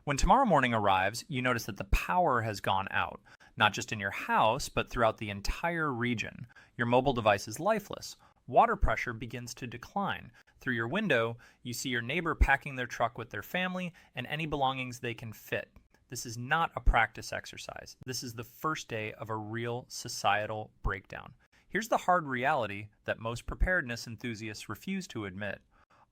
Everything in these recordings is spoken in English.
When tomorrow morning arrives, you notice that the power has gone out, not just in your house, but throughout the entire region. Your mobile device is lifeless. Water pressure begins to decline. Through your window, you see your neighbor packing their truck with their family and any belongings they can fit. This is not a practice exercise. This is the first day of a real societal breakdown. Here's the hard reality that most preparedness enthusiasts refuse to admit.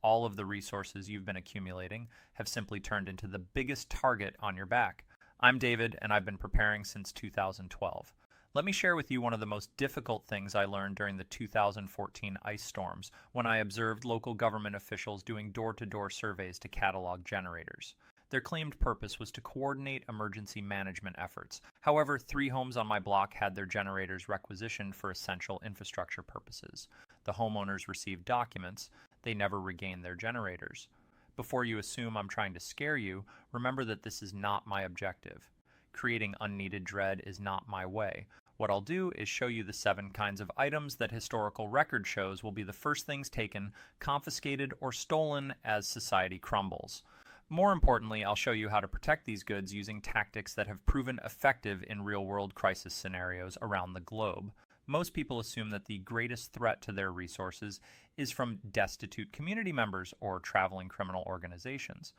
All of the resources you've been accumulating have simply turned into the biggest target on your back. I'm David, and I've been preparing since 2012. Let me share with you one of the most difficult things I learned during the 2014 ice storms when I observed local government officials doing door-to-door surveys to catalog generators. Their claimed purpose was to coordinate emergency management efforts. However, 3 homes on my block had their generators requisitioned for essential infrastructure purposes. The homeowners received documents. They never regained their generators. Before you assume I'm trying to scare you, remember that this is not my objective. Creating unneeded dread is not my way. What I'll do is show you the 7 kinds of items that historical record shows will be the first things taken, confiscated, or stolen as society crumbles. More importantly, I'll show you how to protect these goods using tactics that have proven effective in real-world crisis scenarios around the globe. Most people assume that the greatest threat to their resources is from destitute community members or traveling criminal organizations.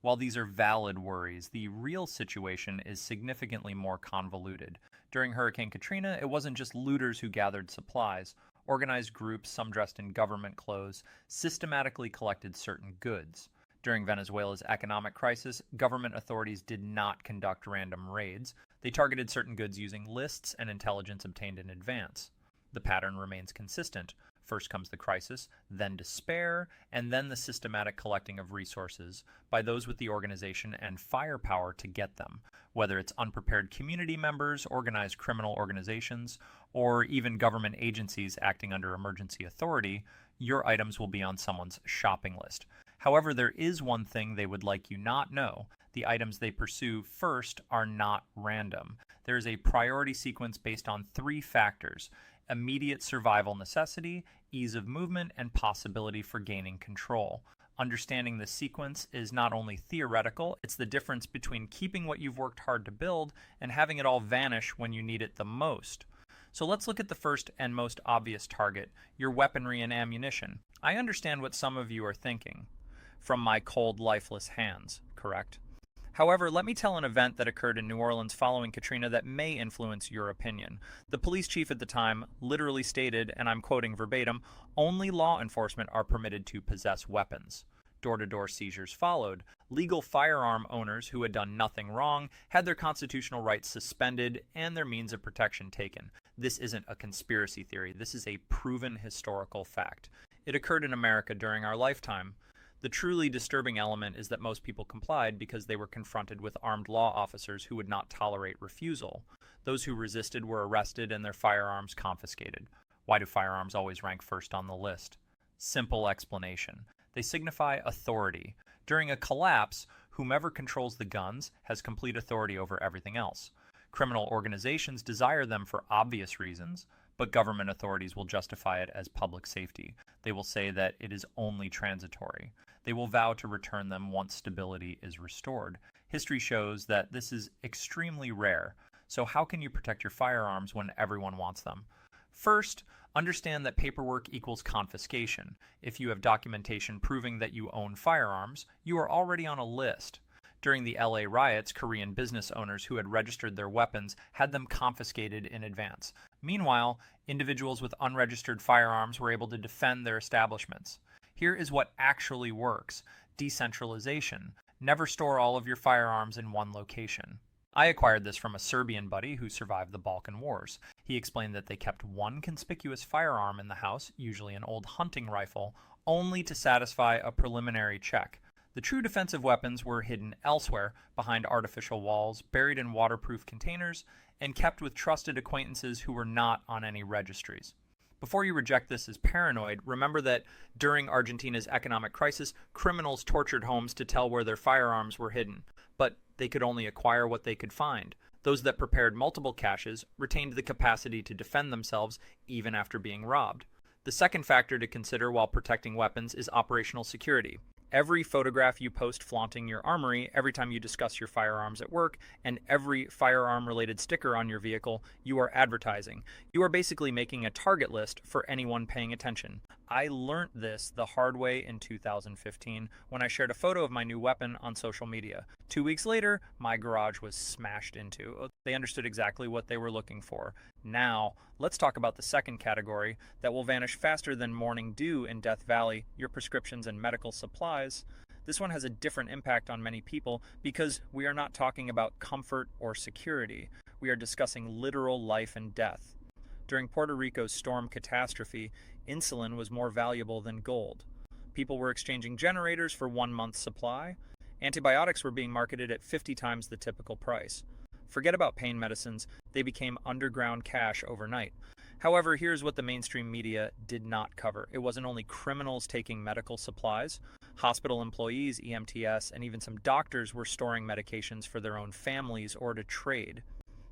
While these are valid worries, the real situation is significantly more convoluted. During Hurricane Katrina, it wasn't just looters who gathered supplies. Organized groups, some dressed in government clothes, systematically collected certain goods. During Venezuela's economic crisis, government authorities did not conduct random raids. They targeted certain goods using lists and intelligence obtained in advance. The pattern remains consistent. First comes the crisis, then despair, and then the systematic collecting of resources by those with the organization and firepower to get them. Whether it's unprepared community members, organized criminal organizations, or even government agencies acting under emergency authority, your items will be on someone's shopping list. However, there is one thing they would like you not know. The items they pursue first are not random. There is a priority sequence based on 3 factors: immediate survival necessity, ease of movement, and possibility for gaining control. Understanding the sequence is not only theoretical, it's the difference between keeping what you've worked hard to build and having it all vanish when you need it the most. So let's look at the first and most obvious target, your weaponry and ammunition. I understand what some of you are thinking. From my cold, lifeless hands, correct? However, let me tell an event that occurred in New Orleans following Katrina that may influence your opinion. The police chief at the time literally stated, and I'm quoting verbatim, "Only law enforcement are permitted to possess weapons." Door-to-door seizures followed. Legal firearm owners who had done nothing wrong had their constitutional rights suspended and their means of protection taken. This isn't a conspiracy theory. This is a proven historical fact. It occurred in America during our lifetime. The truly disturbing element is that most people complied because they were confronted with armed law officers who would not tolerate refusal. Those who resisted were arrested and their firearms confiscated. Why do firearms always rank first on the list? Simple explanation. They signify authority. During a collapse, whomever controls the guns has complete authority over everything else. Criminal organizations desire them for obvious reasons, but government authorities will justify it as public safety. They will say that it is only transitory. They will vow to return them once stability is restored. History shows that this is extremely rare. So how can you protect your firearms when everyone wants them? First, understand that paperwork equals confiscation. If you have documentation proving that you own firearms, you are already on a list. During the LA riots, Korean business owners who had registered their weapons had them confiscated in advance. Meanwhile, individuals with unregistered firearms were able to defend their establishments. Here is what actually works: decentralization. Never store all of your firearms in one location. I acquired this from a Serbian buddy who survived the Balkan Wars. He explained that they kept one conspicuous firearm in the house, usually an old hunting rifle, only to satisfy a preliminary check. The true defensive weapons were hidden elsewhere, behind artificial walls, buried in waterproof containers, and kept with trusted acquaintances who were not on any registries. Before you reject this as paranoid, remember that during Argentina's economic crisis, criminals tortured homes to tell where their firearms were hidden, but they could only acquire what they could find. Those that prepared multiple caches retained the capacity to defend themselves even after being robbed. The second factor to consider while protecting weapons is operational security. Every photograph you post flaunting your armory, every time you discuss your firearms at work, and every firearm-related sticker on your vehicle, you are advertising. You are basically making a target list for anyone paying attention. I learned this the hard way in 2015 when I shared a photo of my new weapon on social media. 2 weeks later, my garage was smashed into. They understood exactly what they were looking for. Now, let's talk about the second category that will vanish faster than morning dew in Death Valley, your prescriptions and medical supplies. This one has a different impact on many people because we are not talking about comfort or security. We are discussing literal life and death. During Puerto Rico's storm catastrophe, insulin was more valuable than gold. People were exchanging generators for 1 month's supply. Antibiotics were being marketed at 50 times the typical price. Forget about pain medicines, they became underground cash overnight. However, here's what the mainstream media did not cover. It wasn't only criminals taking medical supplies. Hospital employees, EMTs, and even some doctors were storing medications for their own families or to trade.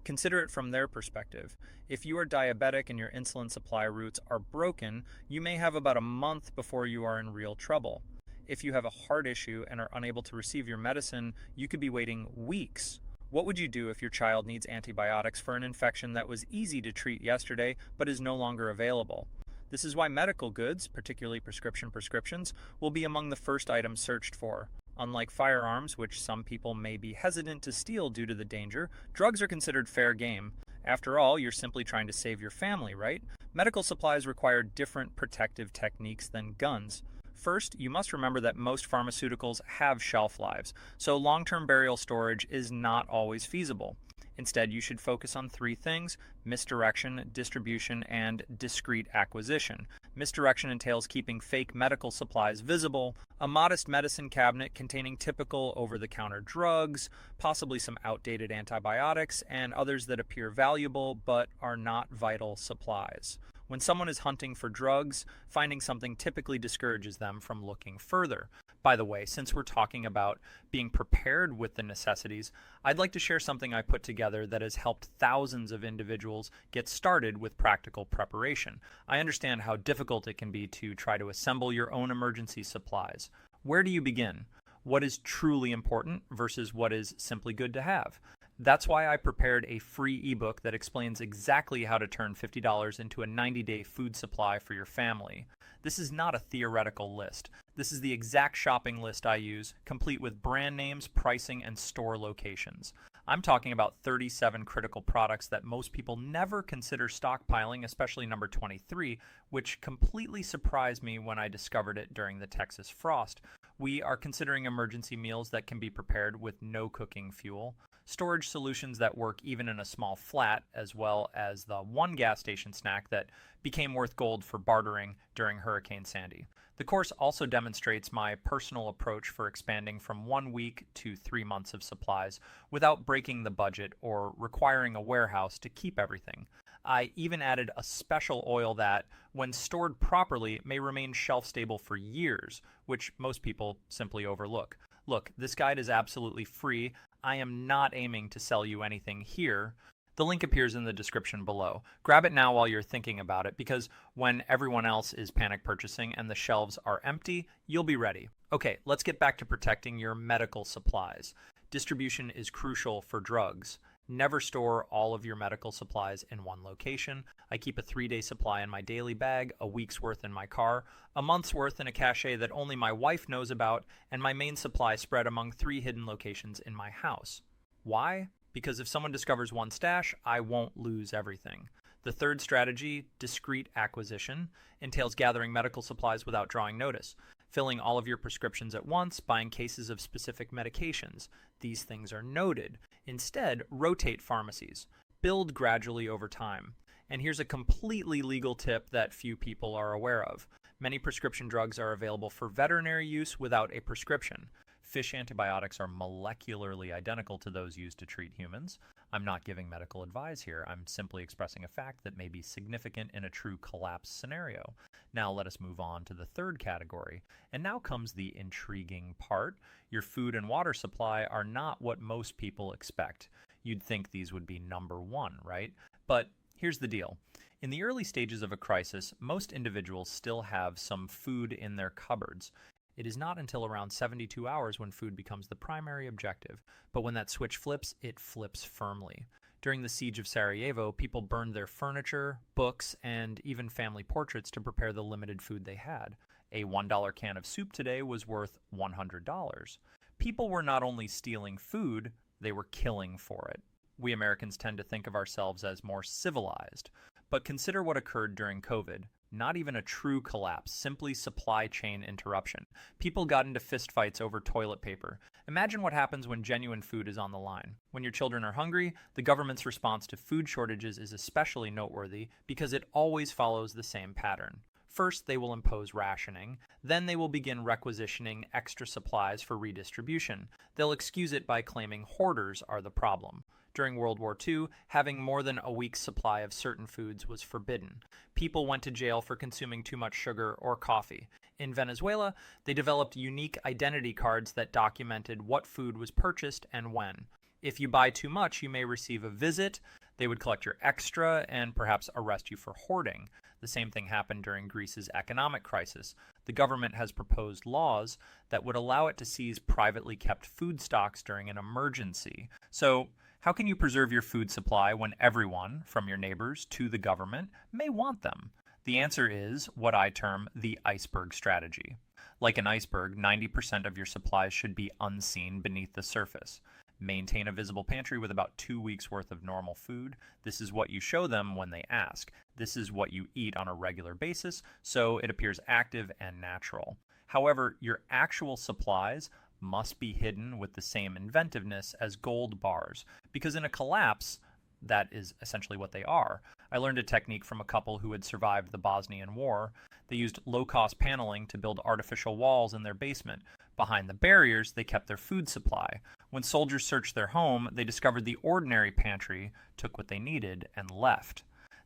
Consider it from their perspective. If you are diabetic and your insulin supply routes are broken, you may have about a month before you are in real trouble. If you have a heart issue and are unable to receive your medicine, you could be waiting weeks. What would you do if your child needs antibiotics for an infection that was easy to treat yesterday but is no longer available? This is why medical goods, particularly prescriptions, will be among the first items searched for. Unlike firearms, which some people may be hesitant to steal due to the danger, drugs are considered fair game. After all, you're simply trying to save your family, right? Medical supplies require different protective techniques than guns. First, you must remember that most pharmaceuticals have shelf lives, so long-term burial storage is not always feasible. Instead, you should focus on 3 things: misdirection, distribution, and discreet acquisition. Misdirection entails keeping fake medical supplies visible, a modest medicine cabinet containing typical over-the-counter drugs, possibly some outdated antibiotics, and others that appear valuable but are not vital supplies. When someone is hunting for drugs, finding something typically discourages them from looking further. By the way, since we're talking about being prepared with the necessities, I'd like to share something I put together that has helped thousands of individuals get started with practical preparation. I understand how difficult it can be to try to assemble your own emergency supplies. Where do you begin? What is truly important versus what is simply good to have? That's why I prepared a free ebook that explains exactly how to turn $50 into a 90-day food supply for your family. This is not a theoretical list. This is the exact shopping list I use, complete with brand names, pricing, and store locations. I'm talking about 37 critical products that most people never consider stockpiling, especially number 23, which completely surprised me when I discovered it during the Texas frost. We are considering emergency meals that can be prepared with no cooking fuel, storage solutions that work even in a small flat, as well as the one gas station snack that became worth gold for bartering during Hurricane Sandy. The course also demonstrates my personal approach for expanding from 1 week to 3 months of supplies without breaking the budget or requiring a warehouse to keep everything. I even added a special oil that, when stored properly, may remain shelf-stable for years, which most people simply overlook. Look, this guide is absolutely free. I am not aiming to sell you anything here. The link appears in the description below. Grab it now while you're thinking about it, because when everyone else is panic purchasing and the shelves are empty, you'll be ready. Okay, let's get back to protecting your medical supplies. Distribution is crucial for drugs. Never store all of your medical supplies in one location. I keep a 3-day supply in my daily bag, a week's worth in my car, a month's worth in a cache that only my wife knows about, and my main supply spread among 3 hidden locations in my house. Why? Because if someone discovers one stash, I won't lose everything. The third strategy, discreet acquisition, entails gathering medical supplies without drawing notice, filling all of your prescriptions at once, buying cases of specific medications. These things are noted. Instead, rotate pharmacies. Build gradually over time. And here's a completely legal tip that few people are aware of. Many prescription drugs are available for veterinary use without a prescription. Fish antibiotics are molecularly identical to those used to treat humans. I'm not giving medical advice here. I'm simply expressing a fact that may be significant in a true collapse scenario. Now let us move on to the third category. And now comes the intriguing part. Your food and water supply are not what most people expect. You'd think these would be number 1, right? But here's the deal. In the early stages of a crisis, most individuals still have some food in their cupboards. It is not until around 72 hours when food becomes the primary objective, but when that switch flips, it flips firmly. During the siege of Sarajevo, people burned their furniture, books, and even family portraits to prepare the limited food they had. A $1 can of soup today was worth $100. People were not only stealing food, they were killing for it. We Americans tend to think of ourselves as more civilized, but consider what occurred during COVID. Not even a true collapse, simply supply chain interruption. People got into fistfights over toilet paper. Imagine what happens when genuine food is on the line. When your children are hungry, the government's response to food shortages is especially noteworthy because it always follows the same pattern. First, they will impose rationing. Then they will begin requisitioning extra supplies for redistribution. They'll excuse it by claiming hoarders are the problem. During World War II, having more than a week's supply of certain foods was forbidden. People went to jail for consuming too much sugar or coffee. In Venezuela, they developed unique identity cards that documented what food was purchased and when. If you buy too much, you may receive a visit. They would collect your extra and perhaps arrest you for hoarding. The same thing happened during Greece's economic crisis. The government has proposed laws that would allow it to seize privately kept food stocks during an emergency. So, how can you preserve your food supply when everyone, from your neighbors to the government, may want them? The answer is what I term the iceberg strategy. Like an iceberg, 90% of your supplies should be unseen beneath the surface. Maintain a visible pantry with about 2 weeks worth of normal food. This is what you show them when they ask. This is what you eat on a regular basis, so it appears active and natural. However, your actual supplies must be hidden with the same inventiveness as gold bars, because in a collapse, that is essentially what they are. I learned a technique from a couple who had survived the Bosnian War. They used low-cost paneling to build artificial walls in their basement. Behind the barriers, they kept their food supply. When soldiers searched their home, they discovered the ordinary pantry, took what they needed, and left.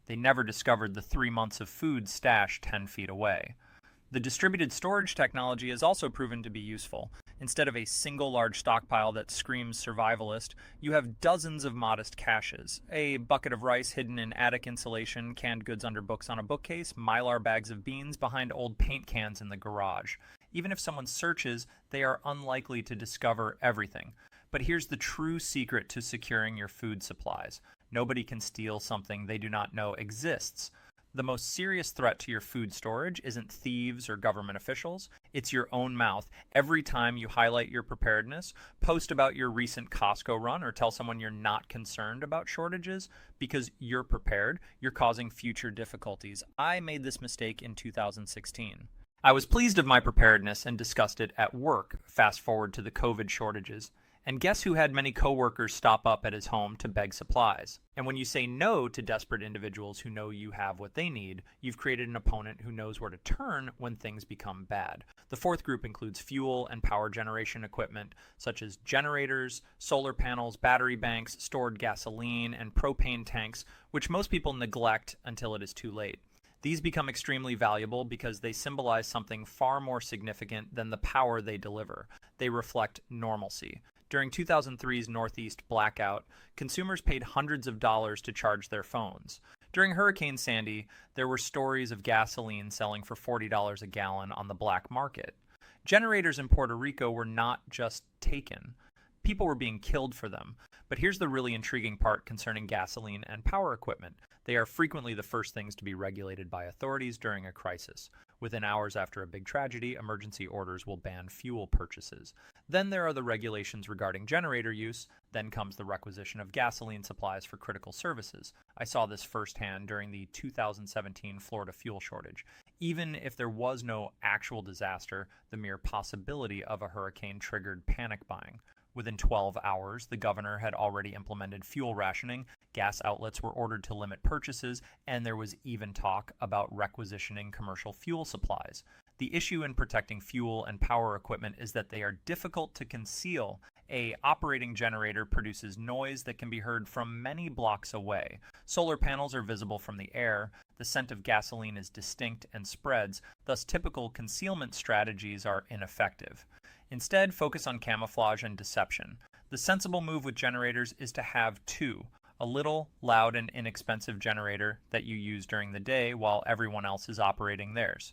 They never discovered the 3 months of food stashed 10 feet away. The distributed storage technology has also proven to be useful. Instead of a single large stockpile that screams survivalist, you have dozens of modest caches. A bucket of rice hidden in attic insulation, canned goods under books on a bookcase, Mylar bags of beans behind old paint cans in the garage. Even if someone searches, they are unlikely to discover everything. But here's the true secret to securing your food supplies. Nobody can steal something they do not know exists. The most serious threat to your food storage isn't thieves or government officials. It's your own mouth. Every time you highlight your preparedness, post about your recent Costco run, or tell someone you're not concerned about shortages because you're prepared, you're causing future difficulties. I made this mistake in 2016. I was pleased of my preparedness and discussed it at work. Fast forward to the COVID shortages. And guess who had many coworkers stop up at his home to beg supplies? And when you say no to desperate individuals who know you have what they need, you've created an opponent who knows where to turn when things become bad. The fourth group includes fuel and power generation equipment, such as generators, solar panels, battery banks, stored gasoline, and propane tanks, which most people neglect until it is too late. These become extremely valuable because they symbolize something far more significant than the power they deliver. They reflect normalcy. During 2003's Northeast blackout, consumers paid hundreds of dollars to charge their phones. During Hurricane Sandy, there were stories of gasoline selling for $40 a gallon on the black market. Generators in Puerto Rico were not just taken. People were being killed for them. But here's the really intriguing part concerning gasoline and power equipment. They are frequently the first things to be regulated by authorities during a crisis. Within hours after a big tragedy, emergency orders will ban fuel purchases. Then there are the regulations regarding generator use. Then comes the requisition of gasoline supplies for critical services. I saw this firsthand during the 2017 Florida fuel shortage. Even if there was no actual disaster, the mere possibility of a hurricane triggered panic buying. Within 12 hours, the governor had already implemented fuel rationing, gas outlets were ordered to limit purchases, and there was even talk about requisitioning commercial fuel supplies. The issue in protecting fuel and power equipment is that they are difficult to conceal. An operating generator produces noise that can be heard from many blocks away. Solar panels are visible from the air. The scent of gasoline is distinct and spreads, thus typical concealment strategies are ineffective. Instead, focus on camouflage and deception. The sensible move with generators is to have two: a little, loud, and inexpensive generator that you use during the day while everyone else is operating theirs.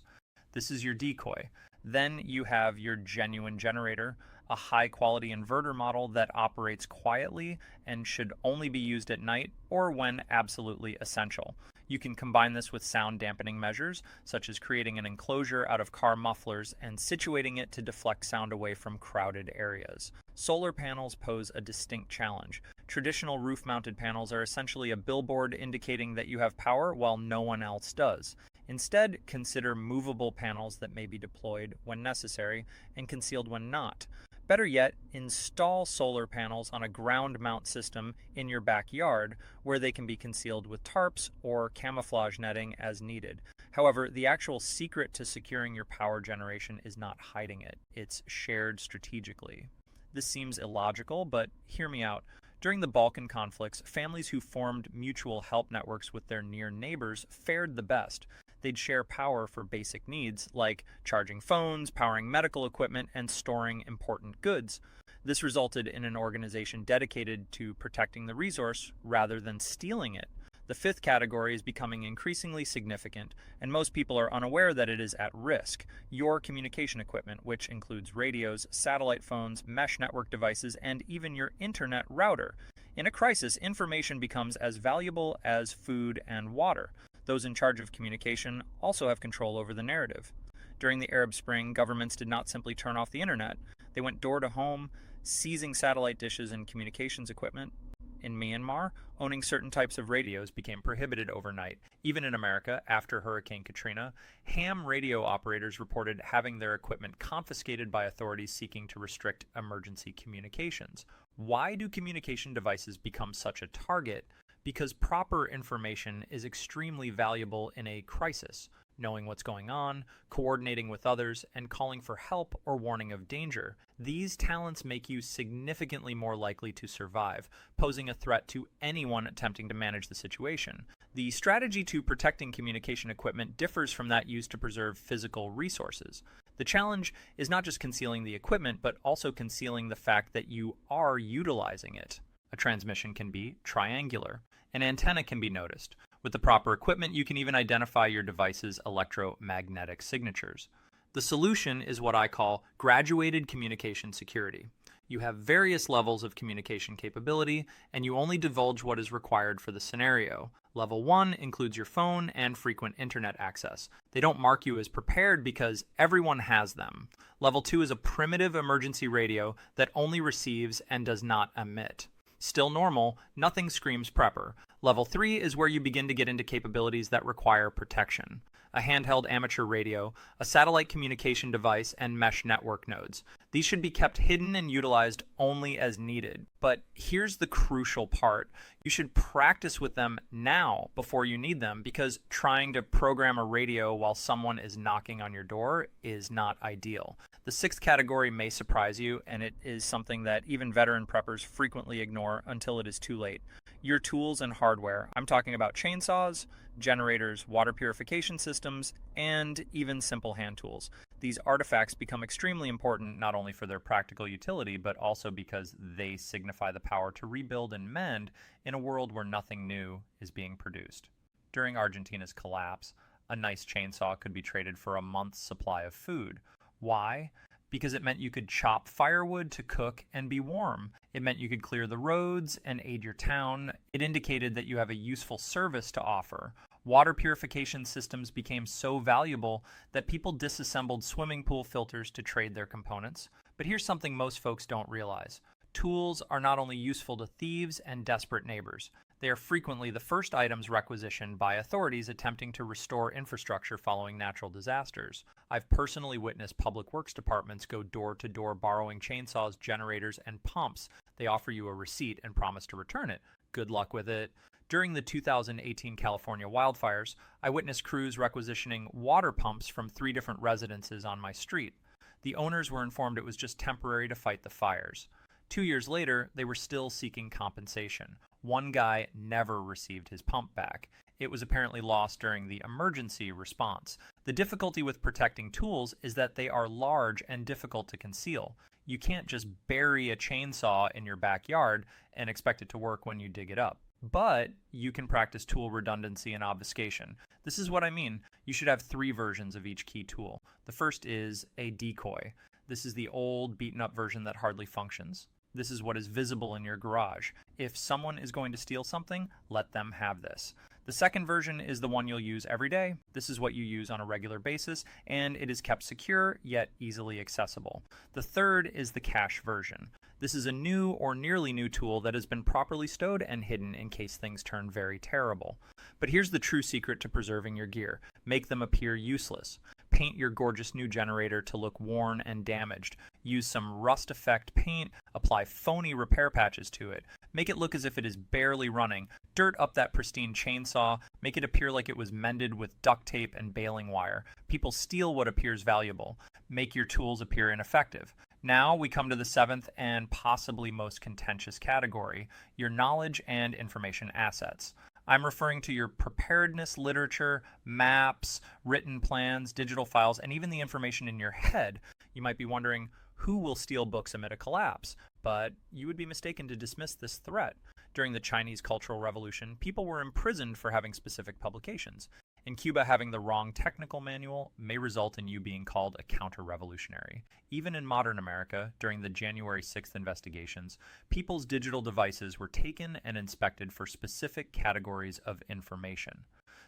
This is your decoy. Then you have your genuine generator, a high quality inverter model that operates quietly and should only be used at night or when absolutely essential. You can combine this with sound dampening measures, such as creating an enclosure out of car mufflers and situating it to deflect sound away from crowded areas. Solar panels pose a distinct challenge. Traditional roof-mounted panels are essentially a billboard indicating that you have power while no one else does. Instead, consider movable panels that may be deployed when necessary and concealed when not. Better yet, install solar panels on a ground mount system in your backyard where they can be concealed with tarps or camouflage netting as needed. However, the actual secret to securing your power generation is not hiding it, it's shared strategically. This seems illogical, but hear me out. During the Balkan conflicts, families who formed mutual help networks with their near neighbors fared the best. They'd share power for basic needs like charging phones, powering medical equipment, and storing important goods. This resulted in an organization dedicated to protecting the resource rather than stealing it. The fifth category is becoming increasingly significant, and most people are unaware that it is at risk. Your communication equipment, which includes radios, satellite phones, mesh network devices, and even your internet router. In a crisis, information becomes as valuable as food and water. Those in charge of communication also have control over the narrative. During the Arab Spring, governments did not simply turn off the internet. They went door to home, seizing satellite dishes and communications equipment. In Myanmar, owning certain types of radios became prohibited overnight. Even in America, after Hurricane Katrina, ham radio operators reported having their equipment confiscated by authorities seeking to restrict emergency communications. Why do communication devices become such a target? Because proper information is extremely valuable in a crisis. Knowing what's going on, coordinating with others, and calling for help or warning of danger. These talents make you significantly more likely to survive, posing a threat to anyone attempting to manage the situation. The strategy to protecting communication equipment differs from that used to preserve physical resources. The challenge is not just concealing the equipment, but also concealing the fact that you are utilizing it. A transmission can be triangular. An antenna can be noticed. With the proper equipment, you can even identify your device's electromagnetic signatures. The solution is what I call graduated communication security. You have various levels of communication capability, and you only divulge what is required for the scenario. Level 1 includes your phone and frequent internet access. They don't mark you as prepared because everyone has them. Level 2 is a primitive emergency radio that only receives and does not emit. Still normal, nothing screams prepper. Level 3 is where you begin to get into capabilities that require protection. A handheld amateur radio, a satellite communication device, and mesh network nodes. These should be kept hidden and utilized only as needed. But here's the crucial part. You should practice with them now before you need them, because trying to program a radio while someone is knocking on your door is not ideal. The sixth category may surprise you, and it is something that even veteran preppers frequently ignore until it is too late. Your tools and hardware. I'm talking about chainsaws, generators, water purification systems, and even simple hand tools. These artifacts become extremely important not only for their practical utility, but also because they signify the power to rebuild and mend in a world where nothing new is being produced. During Argentina's collapse, a nice chainsaw could be traded for a month's supply of food. Why? Because it meant you could chop firewood to cook and be warm. It meant you could clear the roads and aid your town. It indicated that you have a useful service to offer. Water purification systems became so valuable that people disassembled swimming pool filters to trade their components. But here's something most folks don't realize. Tools are not only useful to thieves and desperate neighbors. They are frequently the first items requisitioned by authorities attempting to restore infrastructure following natural disasters. I've personally witnessed public works departments go door to door borrowing chainsaws, generators, and pumps. They offer you a receipt and promise to return it. Good luck with it. During the 2018 California wildfires, I witnessed crews requisitioning water pumps from 3 different residences on my street. The owners were informed it was just temporary to fight the fires. 2 years later, they were still seeking compensation. One guy never received his pump back. It was apparently lost during the emergency response. The difficulty with protecting tools is that they are large and difficult to conceal. You can't just bury a chainsaw in your backyard and expect it to work when you dig it up. But you can practice tool redundancy and obfuscation. This is what I mean. You should have 3 versions of each key tool. The first is a decoy. This is the old, beaten up version that hardly functions. This is what is visible in your garage. If someone is going to steal something, let them have this. The second version is the one you'll use every day. This is what you use on a regular basis, and it is kept secure yet easily accessible. The third is the cache version. This is a new or nearly new tool that has been properly stowed and hidden in case things turn very terrible. But here's the true secret to preserving your gear. Make them appear useless. Paint your gorgeous new generator to look worn and damaged. Use some rust effect paint, apply phony repair patches to it. Make it look as if it is barely running. Dirt up that pristine chainsaw, make it appear like it was mended with duct tape and baling wire. People steal what appears valuable. Make your tools appear ineffective. Now we come to the 7th and possibly most contentious category, your knowledge and information assets. I'm referring to your preparedness literature, maps, written plans, digital files, and even the information in your head. You might be wondering, who will steal books amid a collapse? But you would be mistaken to dismiss this threat. During the Chinese Cultural Revolution, people were imprisoned for having specific publications. In Cuba, having the wrong technical manual may result in you being called a counter-revolutionary. Even in modern America, during the January 6th investigations, people's digital devices were taken and inspected for specific categories of information.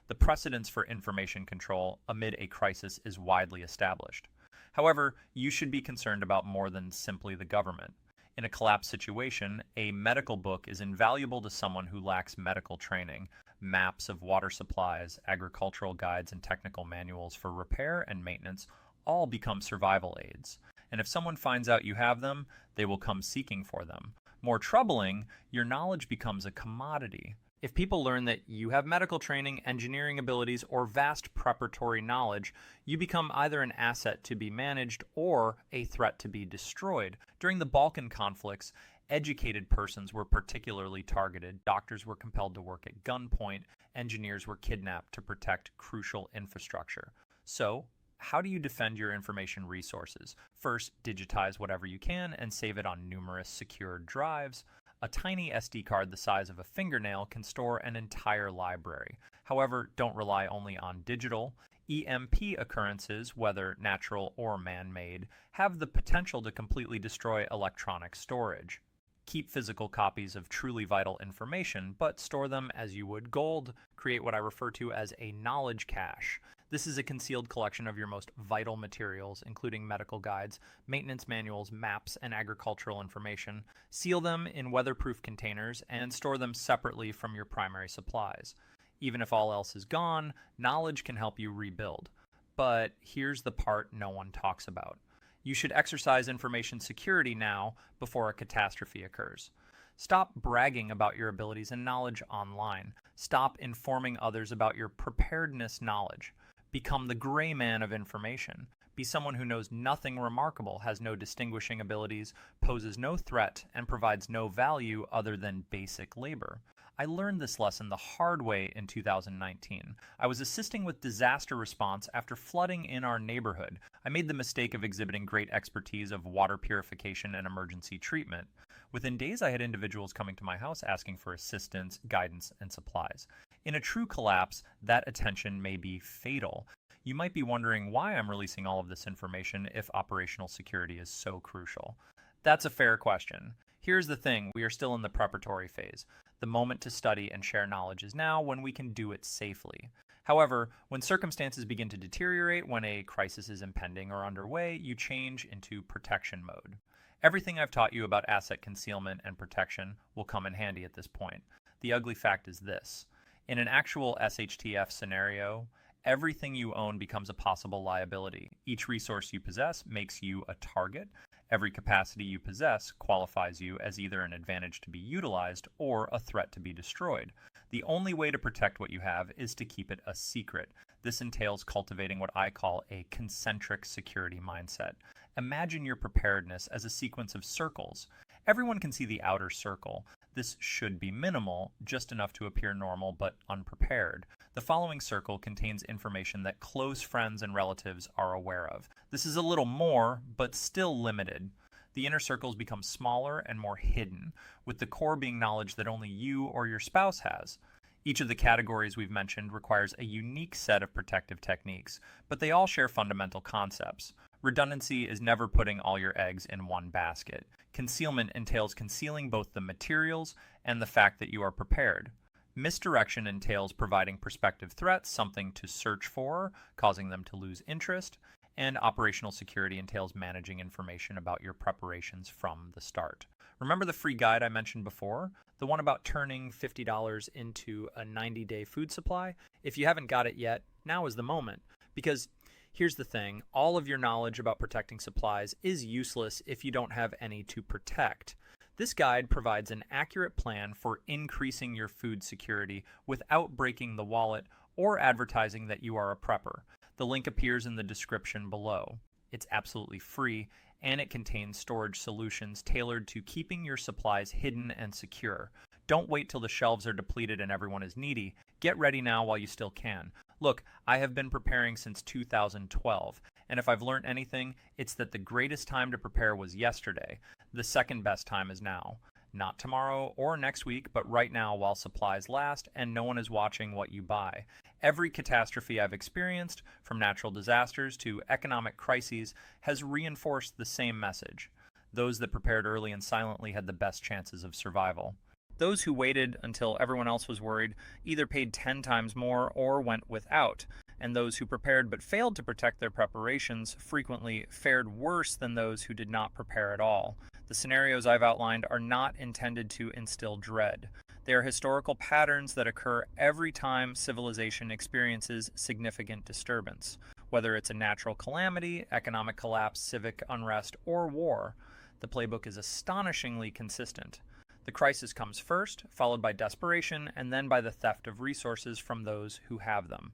The precedence for information control amid a crisis is widely established. However, you should be concerned about more than simply the government. In a collapse situation, a medical book is invaluable to someone who lacks medical training. Maps of water supplies, agricultural guides, and technical manuals for repair and maintenance all become survival aids. And if someone finds out you have them, they will come seeking for them. More troubling, your knowledge becomes a commodity. If people learn that you have medical training, engineering abilities, or vast preparatory knowledge, you become either an asset to be managed or a threat to be destroyed. During the Balkan conflicts, educated persons were particularly targeted. Doctors were compelled to work at gunpoint. Engineers were kidnapped to protect crucial infrastructure. So, how do you defend your information resources? First, digitize whatever you can and save it on numerous secured drives. A tiny SD card the size of a fingernail can store an entire library. However, don't rely only on digital. EMP occurrences, whether natural or man-made, have the potential to completely destroy electronic storage. Keep physical copies of truly vital information, but store them as you would gold. Create what I refer to as a knowledge cache. This is a concealed collection of your most vital materials, including medical guides, maintenance manuals, maps, and agricultural information. Seal them in weatherproof containers and store them separately from your primary supplies. Even if all else is gone, knowledge can help you rebuild. But here's the part no one talks about. You should exercise information security now before a catastrophe occurs. Stop bragging about your abilities and knowledge online. Stop informing others about your preparedness knowledge. Become the gray man of information. Be someone who knows nothing remarkable, has no distinguishing abilities, poses no threat, and provides no value other than basic labor. I learned this lesson the hard way in 2019. I was assisting with disaster response after flooding in our neighborhood. I made the mistake of exhibiting great expertise of water purification and emergency treatment. Within days, I had individuals coming to my house asking for assistance, guidance, and supplies. In a true collapse, that attention may be fatal. You might be wondering why I'm releasing all of this information if operational security is so crucial. That's a fair question. Here's the thing, we are still in the preparatory phase. The moment to study and share knowledge is now, when we can do it safely. However, when circumstances begin to deteriorate, when a crisis is impending or underway, you change into protection mode. Everything I've taught you about asset concealment and protection will come in handy at this point. The ugly fact is this. In an actual SHTF scenario, everything you own becomes a possible liability. Each resource you possess makes you a target. Every capacity you possess qualifies you as either an advantage to be utilized or a threat to be destroyed. The only way to protect what you have is to keep it a secret. This entails cultivating what I call a concentric security mindset. Imagine your preparedness as a sequence of circles. Everyone can see the outer circle. This should be minimal, just enough to appear normal but unprepared. The following circle contains information that close friends and relatives are aware of. This is a little more, but still limited. The inner circles become smaller and more hidden, with the core being knowledge that only you or your spouse has. Each of the categories we've mentioned requires a unique set of protective techniques, but they all share fundamental concepts. Redundancy is never putting all your eggs in one basket. Concealment entails concealing both the materials and the fact that you are prepared. Misdirection entails providing prospective threats something to search for, causing them to lose interest, and operational security entails managing information about your preparations from the start. Remember the free guide I mentioned before? The one about turning $50 into a 90-day food supply? If you haven't got it yet, now is the moment. Because here's the thing, all of your knowledge about protecting supplies is useless if you don't have any to protect. This guide provides an accurate plan for increasing your food security without breaking the wallet or advertising that you are a prepper. The link appears in the description below. It's absolutely free, and it contains storage solutions tailored to keeping your supplies hidden and secure. Don't wait till the shelves are depleted and everyone is needy. Get ready now while you still can. Look, I have been preparing since 2012, and if I've learned anything, it's that the greatest time to prepare was yesterday. The second best time is now. Not tomorrow or next week, but right now while supplies last and no one is watching what you buy. Every catastrophe I've experienced, from natural disasters to economic crises, has reinforced the same message. Those that prepared early and silently had the best chances of survival. Those who waited until everyone else was worried either paid 10 times more or went without, and those who prepared but failed to protect their preparations frequently fared worse than those who did not prepare at all. The scenarios I've outlined are not intended to instill dread. They are historical patterns that occur every time civilization experiences significant disturbance, whether it's a natural calamity, economic collapse, civic unrest, or war. The playbook is astonishingly consistent. The crisis comes first, followed by desperation, and then by the theft of resources from those who have them.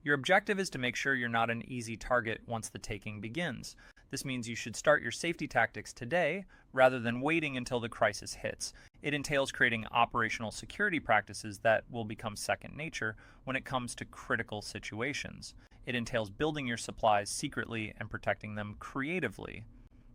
Your objective is to make sure you're not an easy target once the taking begins. This means you should start your safety tactics today rather than waiting until the crisis hits. It entails creating operational security practices that will become second nature when it comes to critical situations. It entails building your supplies secretly and protecting them creatively.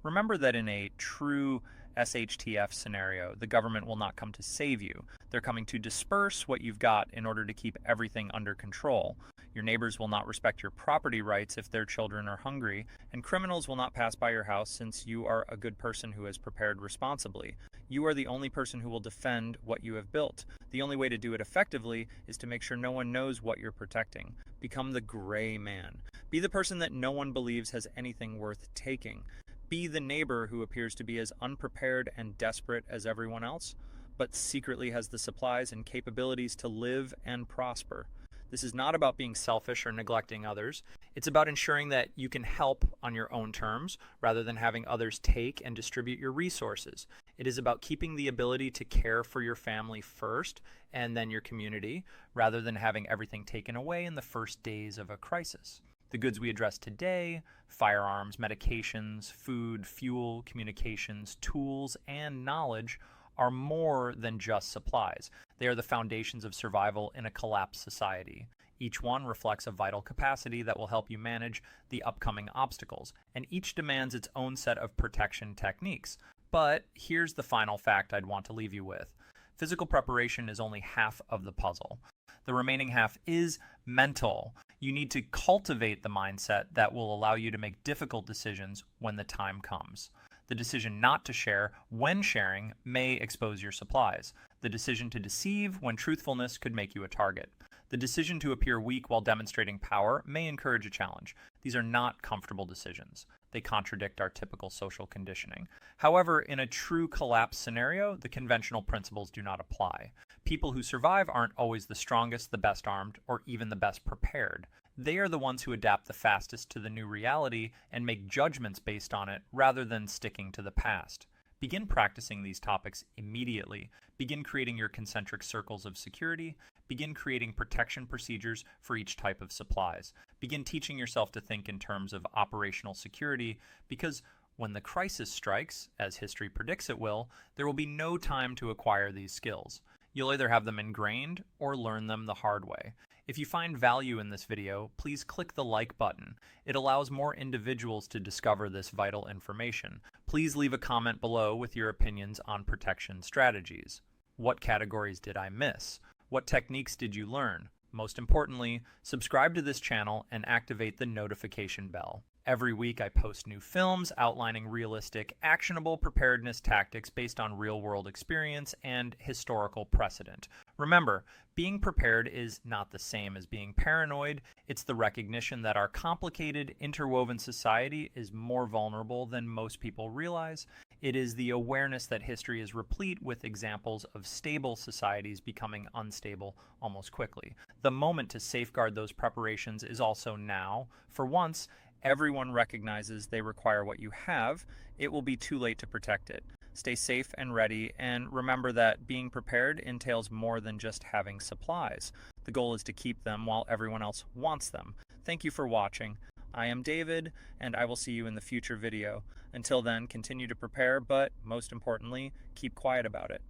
Remember that in a true SHTF scenario, the government will not come to save you. They're coming to disperse what you've got in order to keep everything under control. Your neighbors will not respect your property rights if their children are hungry, and criminals will not pass by your house since you are a good person who has prepared responsibly. You are the only person who will defend what you have built. The only way to do it effectively is to make sure no one knows what you're protecting. Become the gray man. Be the person that no one believes has anything worth taking. Be the neighbor who appears to be as unprepared and desperate as everyone else, but secretly has the supplies and capabilities to live and prosper. This is not about being selfish or neglecting others. It's about ensuring that you can help on your own terms rather than having others take and distribute your resources. It is about keeping the ability to care for your family first and then your community rather than having everything taken away in the first days of a crisis. The goods we address today, firearms, medications, food, fuel, communications, tools, and knowledge, are more than just supplies. They are the foundations of survival in a collapsed society. Each one reflects a vital capacity that will help you manage the upcoming obstacles, and each demands its own set of protection techniques. But here's the final fact I'd want to leave you with. Physical preparation is only half of the puzzle. The remaining half is mental. You need to cultivate the mindset that will allow you to make difficult decisions when the time comes. The decision not to share when sharing may expose your supplies. The decision to deceive when truthfulness could make you a target. The decision to appear weak while demonstrating power may encourage a challenge. These are not comfortable decisions. They contradict our typical social conditioning. However, in a true collapse scenario, the conventional principles do not apply. People who survive aren't always the strongest, the best armed, or even the best prepared. They are the ones who adapt the fastest to the new reality and make judgments based on it rather than sticking to the past. Begin practicing these topics immediately. Begin creating your concentric circles of security. Begin creating protection procedures for each type of supplies. Begin teaching yourself to think in terms of operational security, because when the crisis strikes, as history predicts it will, there will be no time to acquire these skills. You'll either have them ingrained or learn them the hard way. If you find value in this video, please click the like button. It allows more individuals to discover this vital information. Please leave a comment below with your opinions on protection strategies. What categories did I miss? What techniques did you learn? Most importantly, subscribe to this channel and activate the notification bell. Every week I post new films outlining realistic, actionable preparedness tactics based on real-world experience and historical precedent. Remember, being prepared is not the same as being paranoid. It's the recognition that our complicated, interwoven society is more vulnerable than most people realize. It is the awareness that history is replete with examples of stable societies becoming unstable almost quickly. The moment to safeguard those preparations is also now. For once, everyone recognizes they require what you have. It will be too late to protect it. Stay safe and ready, and remember that being prepared entails more than just having supplies. The goal is to keep them while everyone else wants them. Thank you for watching. I am David, and I will see you in the future video. Until then, continue to prepare, but most importantly, keep quiet about it.